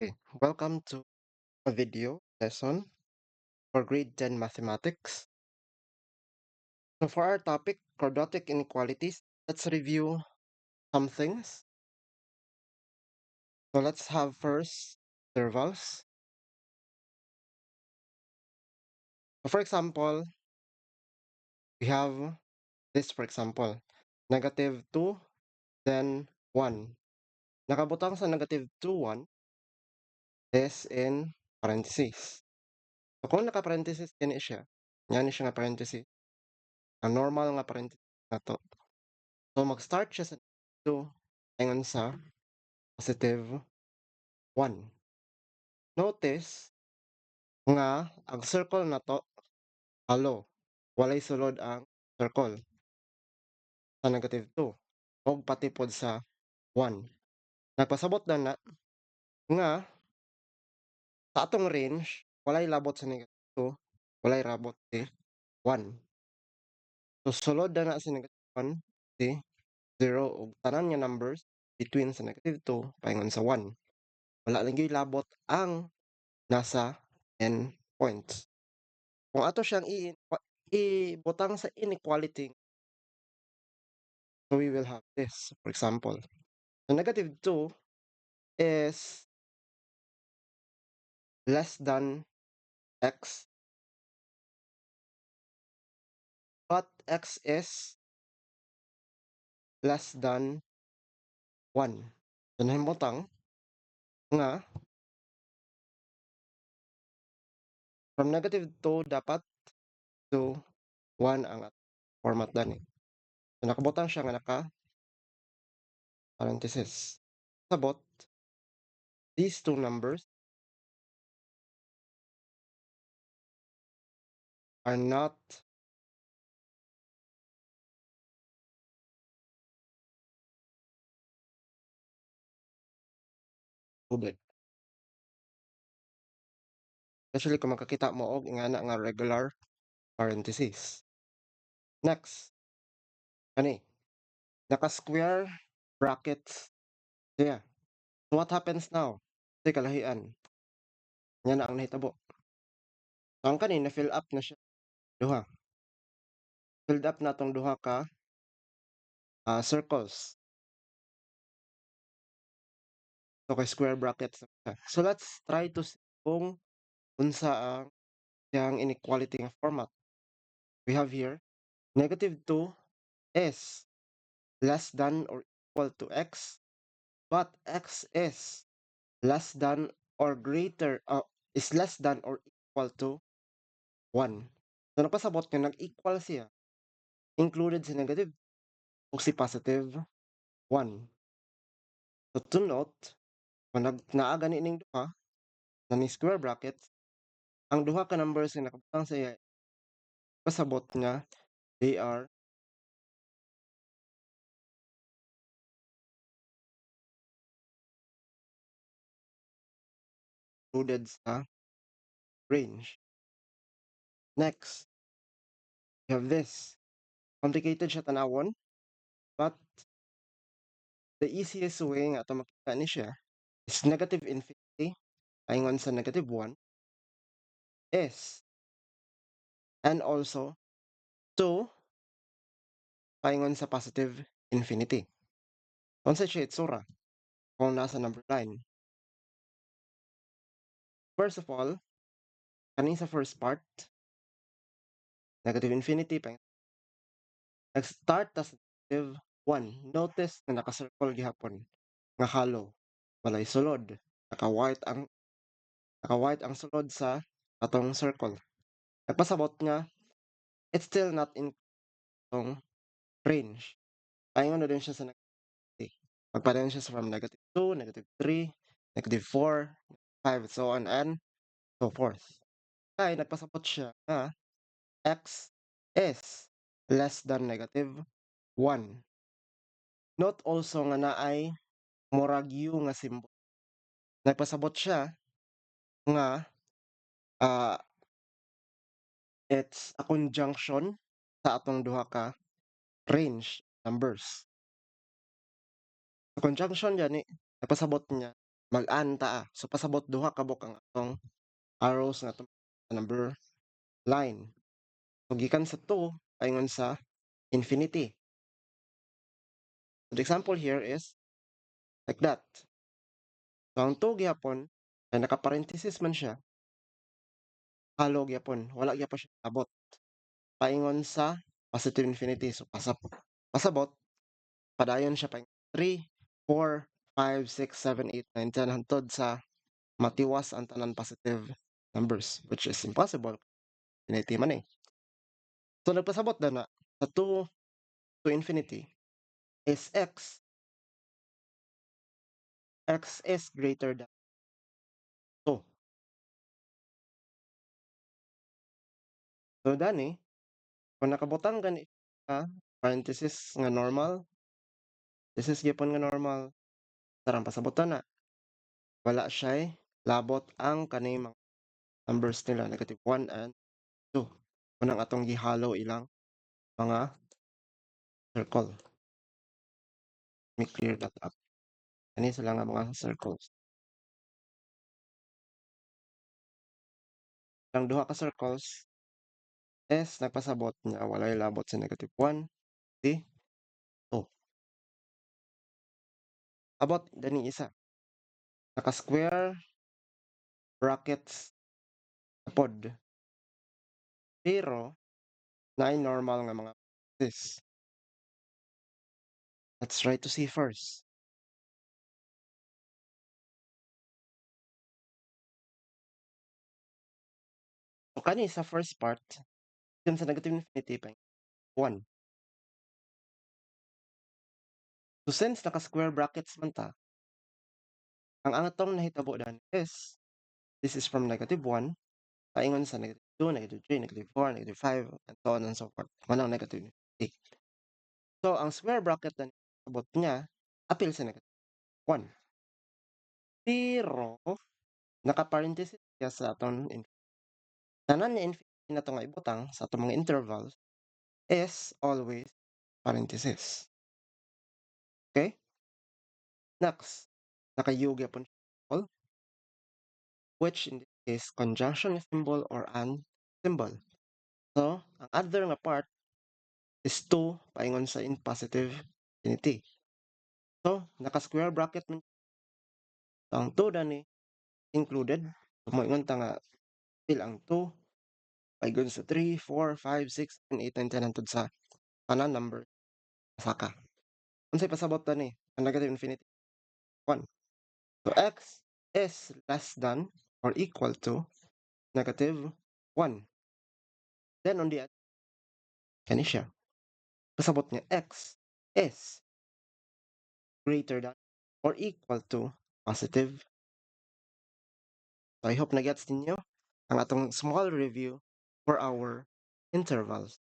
Okay, welcome to a video lesson for grade 10 mathematics. So for our topic, quadratic inequalities, let's review some things. So let's have first intervals. So for example, we have this for example, negative 2, then 1. Nakabutang sa negative 2, 1 is in parentheses. So kung naka-parentheses, yan siya. Yan siya nga parentheses. Ang normal nga parentheses na to. So mag-start siya sa 2 ingon sa positive 1. Notice nga ang circle na to halo. Walay sulod ang circle sa negative 2 o pati pod sa 1. Nagpasabot na nga sa atong range walay labot sa negative 2, walay labot si 1. So sulod na sa negative 1 si 0 ug tanan nga numbers between sa negative 2 paingon sa 1. Wala lang gyud labot ang nasa n points. Kung ato siyang ibutang sa inequality, so we will have this. For example, the negative 2 is less than x, but x is less than 1. So nahimutang nga from negative 2 dapat to 1 ang format dani. So nakabutang siya nga naka parenthesis. Sabot, these two numbers are not included. Especially kung makakita mo og nga regular parenthesis. Next, kani, naka-square brackets siya. So what happens now? Kasi kalahian. Yan na ang nahitabo. So ang kanina, fill up na siya. Duha. Filled up na tong duha ka circles. So kay square brackets. So let's try to see kung unsa ang yang inequality nga format. We have here, negative 2 is less than or equal to x, but x is less than or greater, is less than or equal to 1. So napasabot nga nag-equal siya, included si negative o si positive 1. So to note, kung naa gani ning duha na ni square brackets, ang duha ka numbers nga nakabutang sa iya pasabot nga they are included sa range. Next, you have this. Complicated siya tanawon, but the easiest way nga ito makita ni siya is negative infinity, paingon sa negative 1, is, and also 2, paingon sa positive infinity. Kung sa siya itsura, kung nasa number line. First of all, kaning sa first part, negative infinity, nag-start as negative 1. Notice na naka-circle gihapon nga hollow. Walay sulod. Naka-white ang sulod sa atong circle. Nagpasabot nga, it's still not in tong range. Paingon na din siya sa negative. Magparehan siya from negative 2, negative 3, negative 4, 5, so on and so forth. Kaya nagpasabot siya na x is less than negative 1. Note also nga naay murag u nga symbol. Nagpasabot siya nga it's a conjunction sa atong duha ka range numbers. Sa conjunction gani, nagpasabot niya mag-an ta. So pasabot duha ka buk ang atong arrows nga atong number line. So gikan sa 2 paingon sa infinity. So the example here is like that. So ang 2 gyapon ay naka-parenthesis man siya. Halo gyapon, wala gyapon siya abot. Paingon sa positive infinity. So pasabot padayon siya paingon 3, 4, 5, 6, 7, 8, 9, 10 hangtod sa matiwas ang tanan positive numbers, which is impossible. Infinity man eh. So nagpasabot na sa 2 to infinity is x is greater than 2. So dani, kung nakabutang gani ka, parenthesis nga normal, this is gyapon nga normal, tarang pasabutan na. Wala siya labot ang kanay mga numbers nila, negative 1 and 2. Kunang atong gihalo ilang mga circle. Let me clear that up. Kani sila nga mga circles. Ang duha ka circles is nagpasabot niya walay labot sa negative 1, 3, 2. Abot dani isa. Naka-square brackets pod. Pero na normal nga mga this. Let's try to see first. So kani sa first part, yun sa negative infinity pa 1. So since naka-square brackets man ta, ang atong nahitabo dan is this is from negative 1 paingon sa negative 2, negative 3, negative 4, negative 5, and so on and so forth. Manang negative infinity. So ang square bracket na abot niya, apil sa negative 1. Pero naka-parenthesis siya sa atong tanan niya infinity na to nga ibutang sa atong mga intervals is always parenthesis. Okay? Next, naka-U gyapon symbol, which in this case conjunction symbol or an symbol. So, ang other nga part is 2 paingon sa in positive infinity. So, naka-square bracket man ang 2 dani included. So, moingon ta nga still ang 2 paingon sa 3, 4, 5, 6, 7, 8, 9, 10 hangtod sa tanan number saka. Unsay pasabot ta ni ang negative infinity? 1. So, x is less than or equal to negative 1. Then on the other, kani siya. Pasabot niya x is greater than or equal to positive. So I hope na-gets ninyo ang atong small review for our intervals.